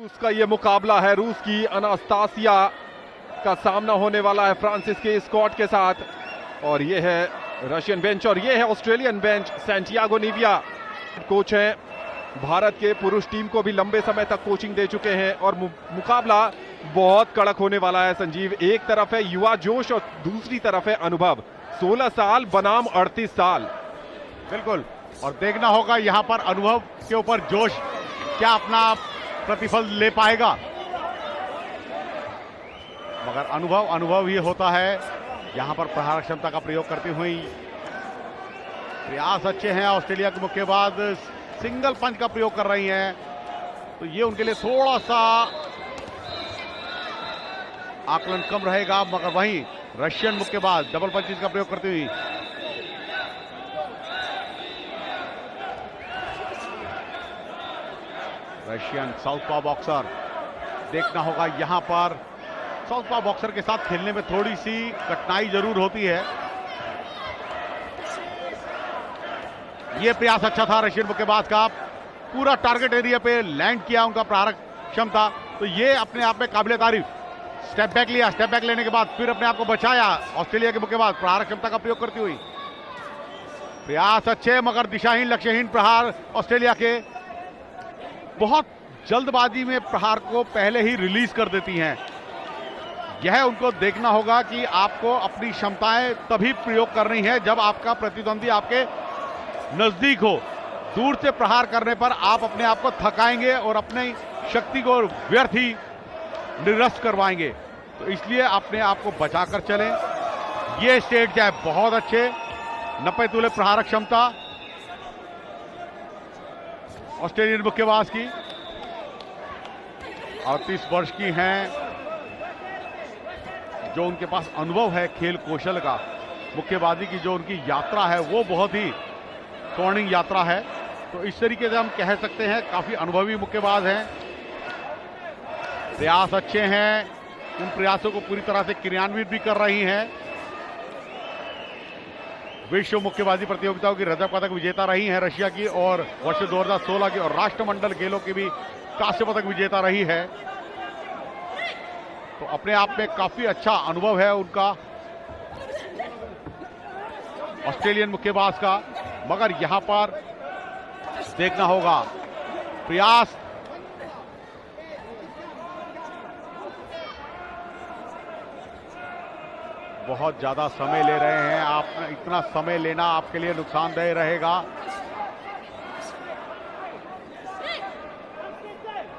रूस का ये मुकाबला है। रूस की अनास्तासिया का सामना होने वाला है फ्रांसिस के स्कॉट के साथ, और ये है रशियन बेंच और ये है Australian bench. Santiago Nivea coach हैं, भारत के पुरुष टीम को भी लंबे समय तक कोचिंग दे चुके हैं, और मुकाबला बहुत कड़क होने वाला है संजीव। एक तरफ है युवा जोश और दूसरी तरफ है अनुभव। 16 साल बनाम 38 साल। बिल्कुल, और देखना होगा यहां पर अनुभव के ऊपर जोश क्या अपना प्रतिफल ले पाएगा, मगर अनुभव ही होता है। यहां पर प्रहार क्षमता का प्रयोग करती हुई प्रयास अच्छे हैं। ऑस्ट्रेलिया के मुक्केबाज सिंगल पंच का प्रयोग कर रही हैं, तो ये उनके लिए थोड़ा सा आकलन कम रहेगा, मगर वहीं रशियन मुक्केबाज डबल पंचेस का प्रयोग करती हुई रशियन साउथपॉ बॉक्सर। देखना होगा यहां पर साउथपॉ बॉक्सर के साथ खेलने में थोड़ी सी कठिनाई जरूर होती है। यह प्रयास अच्छा था रशियन मुक्केबाज का, पूरा टारगेट एरिया पे लैंड किया उनका प्रहार क्षमता, तो ये अपने आप में काबिल तारीफ। स्टेप बैक लिया, स्टेप बैक लेने के बाद फिर अपने आप को बचाया ऑस्ट्रेलिया के मुक्केबाज प्रहार क्षमता का प्रयोग करती हुई। प्रयास अच्छे मगर दिशाहीन लक्ष्यहीन प्रहार ऑस्ट्रेलिया के। बहुत जल्दबाजी में प्रहार को पहले ही रिलीज कर देती हैं। यह उनको देखना होगा कि आपको अपनी क्षमताएं तभी प्रयोग करनी है जब आपका प्रतिद्वंदी आपके नजदीक हो। दूर से प्रहार करने पर आप अपने आप को थकाएंगे और अपनी शक्ति को व्यर्थ ही निरस्त करवाएंगे, तो इसलिए अपने आप को बचाकर चलें। यह स्टेट जो है बहुत अच्छे 90 तूले प्रहार क्षमता ऑस्ट्रेलियन मुक्केबाज की, 38 वर्ष की हैं, जो उनके पास अनुभव है खेल कौशल का। मुक्केबाजी की जो उनकी यात्रा है वो बहुत ही स्वर्णिम यात्रा है, तो इस तरीके से हम कह सकते हैं काफी अनुभवी मुक्केबाज हैं। प्रयास अच्छे हैं, उन प्रयासों को पूरी तरह से क्रियान्वित भी कर रही हैं। विश्व मुक्केबाजी प्रतियोगिताओं की रजत पदक विजेता रही हैं रशिया की, और वर्ष 2016 की और राष्ट्रमंडल खेलों की भी कांस्य पदक विजेता रही है, तो अपने आप में काफी अच्छा अनुभव है उनका ऑस्ट्रेलियन मुक्केबाज का। मगर यहां पर देखना होगा प्रयास बहुत ज्यादा समय ले रहे हैं आप, इतना समय लेना आपके लिए नुकसानदेह रहेगा।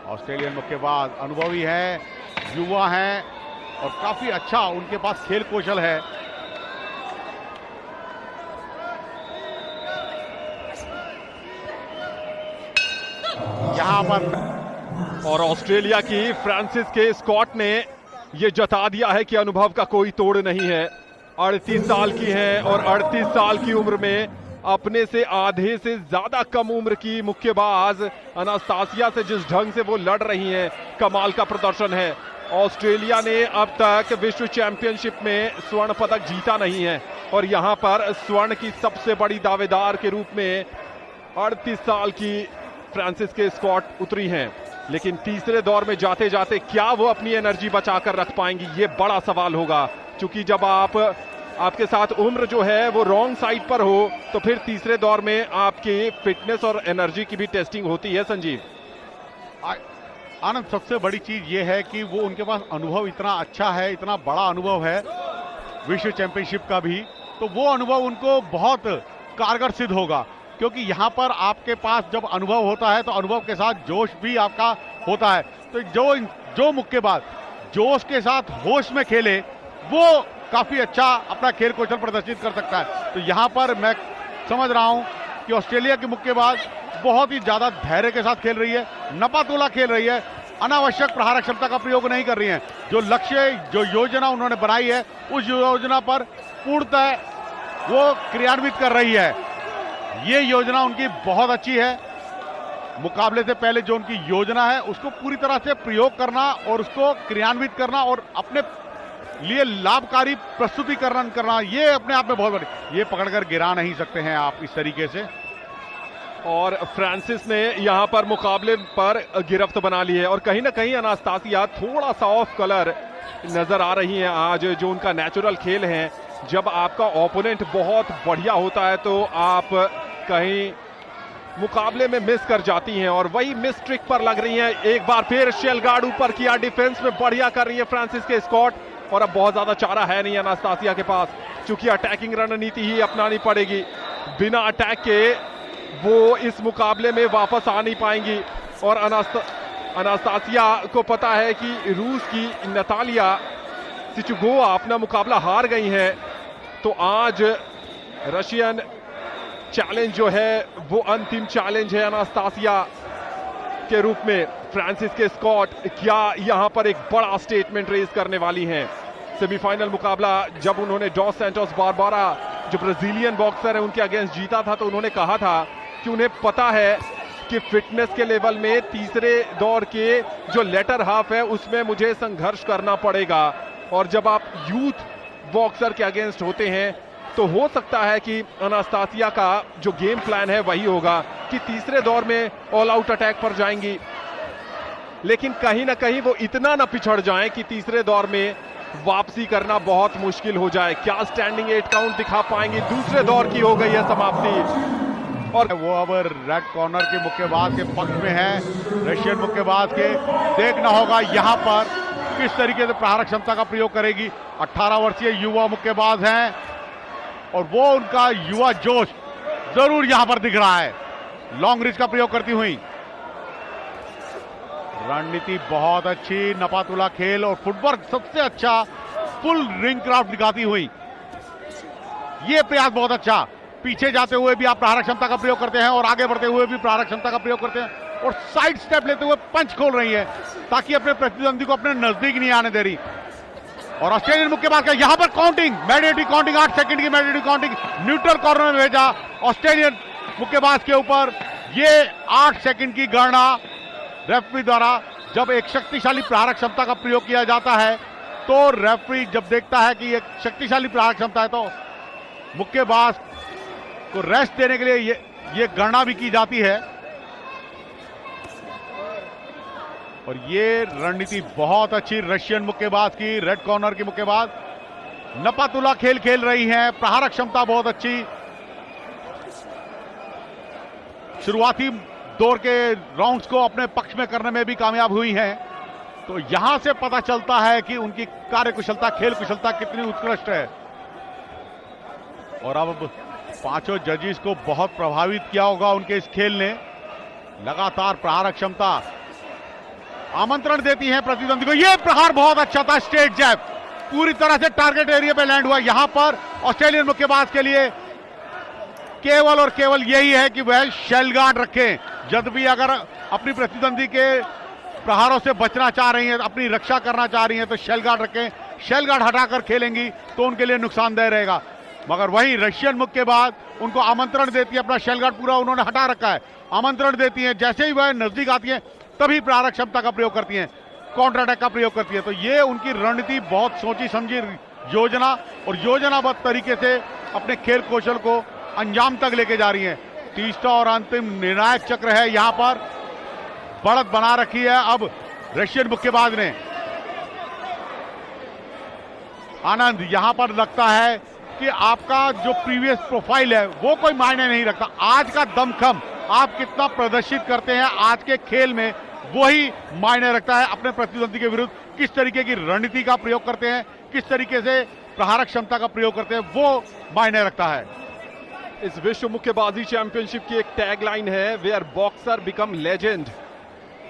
ऑस्ट्रेलियन मुक्केबाज अनुभवी हैं, युवा हैं और काफी अच्छा उनके पास खेल कौशल है। यहां पर और ऑस्ट्रेलिया की फ्रांसिस के स्कॉट ने ये जता दिया है कि अनुभव का कोई तोड़ नहीं है। 38 साल की हैं और 38 साल की उम्र में अपने से आधे से ज्यादा कम उम्र की मुक्केबाज अनास्तासिया से जिस ढंग से वो लड़ रही हैं, कमाल का प्रदर्शन है। ऑस्ट्रेलिया ने अब तक विश्व चैंपियनशिप में स्वर्ण पदक जीता नहीं है, और यहां पर स्वर्ण की सबसे बड़ी दावेदार के रूप में 38 साल की फ्रांसिस के स्कॉट उतरी हैं। लेकिन तीसरे दौर में जाते जाते क्या वो अपनी एनर्जी बचाकर रख पाएंगी, ये बड़ा सवाल होगा। क्योंकि जब आपके साथ उम्र जो है वो रॉन्ग साइड पर हो, तो फिर तीसरे दौर में आपकी फिटनेस और एनर्जी की भी टेस्टिंग होती है। संजीव आनंद, सबसे बड़ी चीज ये है कि वो उनके पास अनुभव इतना अच्छा है, इतना बड़ा अनुभव है विश्व चैंपियनशिप का भी, तो वो अनुभव उनको बहुत कारगर सिद्ध होगा। क्योंकि यहां पर आपके पास जब अनुभव होता है तो अनुभव के साथ जोश भी आपका होता है, तो जो मुक्केबाज जोश के साथ होश में खेले वो काफी अच्छा अपना खेल कौशल प्रदर्शित कर सकता है। तो यहां पर मैं समझ रहा हूं कि ऑस्ट्रेलिया की मुक्केबाज बहुत ही ज्यादा धैर्य के साथ खेल रही है, नपातोला खेल रही है, अनावश्यक प्रहार क्षमता का प्रयोग नहीं कर रही है। जो लक्ष्य, जो योजना उन्होंने बनाई है, उस योजना पर पूर्णतः वो क्रियान्वित कर रही है। ये योजना उनकी बहुत अच्छी है। मुकाबले से पहले जो उनकी योजना है उसको पूरी तरह से प्रयोग करना और उसको क्रियान्वित करना और अपने लिए लाभकारी प्रस्तुतिकरण करना, ये अपने आप में बहुत बड़ी, ये पकड़कर गिरा नहीं सकते हैं आप इस तरीके से। और फ्रांसिस ने यहां पर मुकाबले पर गिरफ्त बना ली है और कहीं ना कहीं अनास्तासिया थोड़ा सा ऑफ कलर नजर आ रही हैं आज, जो उनका नेचुरल खेल है। जब आपका ओपोनेंट बहुत बढ़िया होता है तो आप कहीं मुकाबले में मिस कर जाती हैं और वही मिस ट्रिक पर लग रही हैं। एक बार फिर शेल गार्ड ऊपर किया, डिफेंस में बढ़िया कर रही है फ्रांसिस के स्कॉट और अब बहुत ज्यादा चारा है नहीं अनास्तासिया के पास, क्योंकि अटैकिंग रणनीति ही अपनानी पड़ेगी। बिना अटैक के वो इस मुकाबले में वापस आ नहीं पाएंगी और अनास्तासिया को पता है कि रूस की नतालिया सिचुगोवा अपना मुकाबला हार गई हैं, तो आज रशियन चैलेंज जो है वो अंतिम चैलेंज है अनास्तासिया के रूप में। फ्रांसिस के स्कॉट क्या यहां पर एक बड़ा स्टेटमेंट रेज करने वाली हैं। सेमीफाइनल मुकाबला जब उन्होंने डॉस सैंटोस बारबारा जो ब्राजीलियन बॉक्सर है उनके अगेंस्ट जीता था, तो उन्होंने कहा था कि उन्हें पता है कि फिटनेस के लेवल में तीसरे दौर के जो लेटर हाफ है उसमें मुझे संघर्ष करना पड़ेगा। और जब आप यूथ बॉक्सर के अगेंस्ट होते हैं तो हो सकता है कि अनास्तासिया का जो गेम प्लान है वही होगा कि तीसरे दौर में ऑल आउट अटैक पर जाएंगी, लेकिन कहीं ना कहीं वो इतना ना पिछड़ जाएं कि तीसरे दौर में वापसी करना बहुत मुश्किल हो जाए। क्या स्टैंडिंग 8 काउंट दिखा पाएंगी? दूसरे दौर की हो गई है समाप्ति और वो अब रेड कॉर्नर के मुक्केबाज के पक्ष में है, रशियन मुक्केबाज के। देखना होगा यहां पर किस तरीके से प्रहार क्षमता का प्रयोग करेगी। 18 वर्षीय युवा मुक्केबाज हैं और वो उनका युवा जोश जरूर यहां पर दिख रहा है। लॉन्ग रिच का प्रयोग करती हुई रणनीति बहुत अच्छी, नपातुला खेल और फुटवर्क सबसे अच्छा, फुल रिंग क्राफ्ट दिखाती हुई ये प्रयास बहुत अच्छा। पीछे जाते हुए भी आप प्रहार क्षमता का प्रयोग करते हैं और आगे बढ़ते हुए भी प्रहार क्षमता का प्रयोग करते हैं और साइड स्टेप लेते हुए पंच खोल रही है ताकि अपने प्रतिद्वंदी को अपने नजदीक नहीं आने दे रही। और ऑस्ट्रेलियन मुक्केबाज का यहां पर काउंटिंग, मैंडेटरी काउंटिंग, 8 सेकंड की मैंडेटरी काउंटिंग न्यूट्रल कॉर्नर में भेजा ऑस्ट्रेलियन मुक्केबाज के ऊपर। ये 8 सेकंड की गणना रेफरी द्वारा। जब एक शक्तिशाली प्रहार क्षमता का प्रयोग किया जाता है तो रेफरी जब देखता है कि एक शक्तिशाली प्रहार क्षमता है तो मुक्केबाज को रेस्ट देने के लिए ये गणना भी की जाती है। और ये रणनीति बहुत अच्छी रशियन मुक्केबाज की, रेड कॉर्नर की मुक्केबाज नपातुला खेल खेल रही हैं, प्रहार क्षमता बहुत अच्छी। शुरुआती दौर के राउंड्स को अपने पक्ष में करने में भी कामयाब हुई हैं, तो यहां से पता चलता है कि उनकी कार्यकुशलता, खेल कुशलता कितनी उत्कृष्ट है। और अब पांचों जजेस को बहुत प्रभावित किया होगा उनके इस खेल ने। लगातार प्रहार क्षमता आमंत्रण देती है प्रतिद्वंदी को। यह प्रहार बहुत अच्छा था, स्ट्रेट जैब पूरी तरह से टारगेट एरिया पे लैंड हुआ। यहां पर ऑस्ट्रेलियन मुक्केबाज के लिए केवल और केवल यही है कि वह शेल गार्ड रखें। जब भी अगर अपनी प्रतिद्वंदी के प्रहारों से बचना चाह रही हैं, अपनी रक्षा करना चाह रही हैं, तो शेल गार्ड रखें। शेल गार्ड हटाकर खेलेंगी तो उनके लिए नुकसानदेह रहेगा। मगर वही रशियन मुक्केबाज उनको आमंत्रण देती है, अपना शेल गार्ड पूरा उन्होंने हटा रखा है, आमंत्रण देती है। जैसे ही वह नजदीक आती है तभी प्रहार क्षमता का प्रयोग करती हैं, काउंटर अटैक का प्रयोग करती है। तो ये उनकी रणनीति बहुत सोची समझी योजना और योजनाबद्ध तरीके से अपने खेल कौशल को अंजाम तक लेके जा रही हैं। तीसरा और अंतिम निर्णायक चक्र है, यहां पर बढ़त बना रखी है अब रशियन मुक्केबाज ने। आनंद, यहां पर लगता है कि आपका जो प्रीवियस प्रोफाइल है वो कोई मायने नहीं रखता। आज का दमखम आप कितना प्रदर्शित करते हैं आज के खेल में वही मायने रखता है। अपने प्रतिद्वंदी के विरुद्ध किस तरीके की रणनीति का प्रयोग करते हैं, किस तरीके से प्रहार क्षमता का प्रयोग करते हैं, वो मायने रखता है। इस विश्व मुक्केबाजी चैंपियनशिप की एक टैगलाइन है, वेयर बॉक्सर बिकम लेजेंड।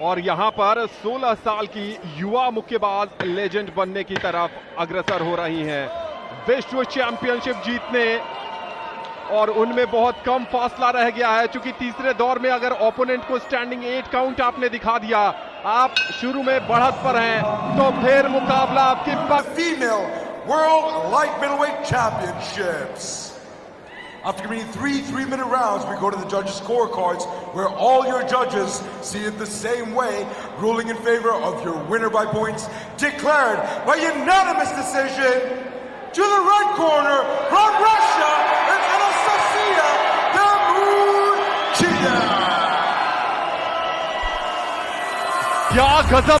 और यहां पर 16 साल की युवा मुक्केबाज लेजेंड बनने की तरफ अग्रसर हो रही हैं, विश्व चैंपियनशिप जीतने। और उनमें बहुत कम फासला रह गया है, क्योंकि तीसरे दौर में अगर ओपोनेंट को स्टैंडिंग 8 काउंट आपने दिखा दिया, आप शुरू में बढ़त पर हैं, तो फिर मुकाबला आपकी Female World Light Middleweight Championships. After competing 3 3-minute rounds, we go to the judges' scorecards, where all your judges see it the same way, ruling in favor of your winner by points, declared by unanimous decision to the red corner from Russia, it's Anastasia Demurchina. क्या गजब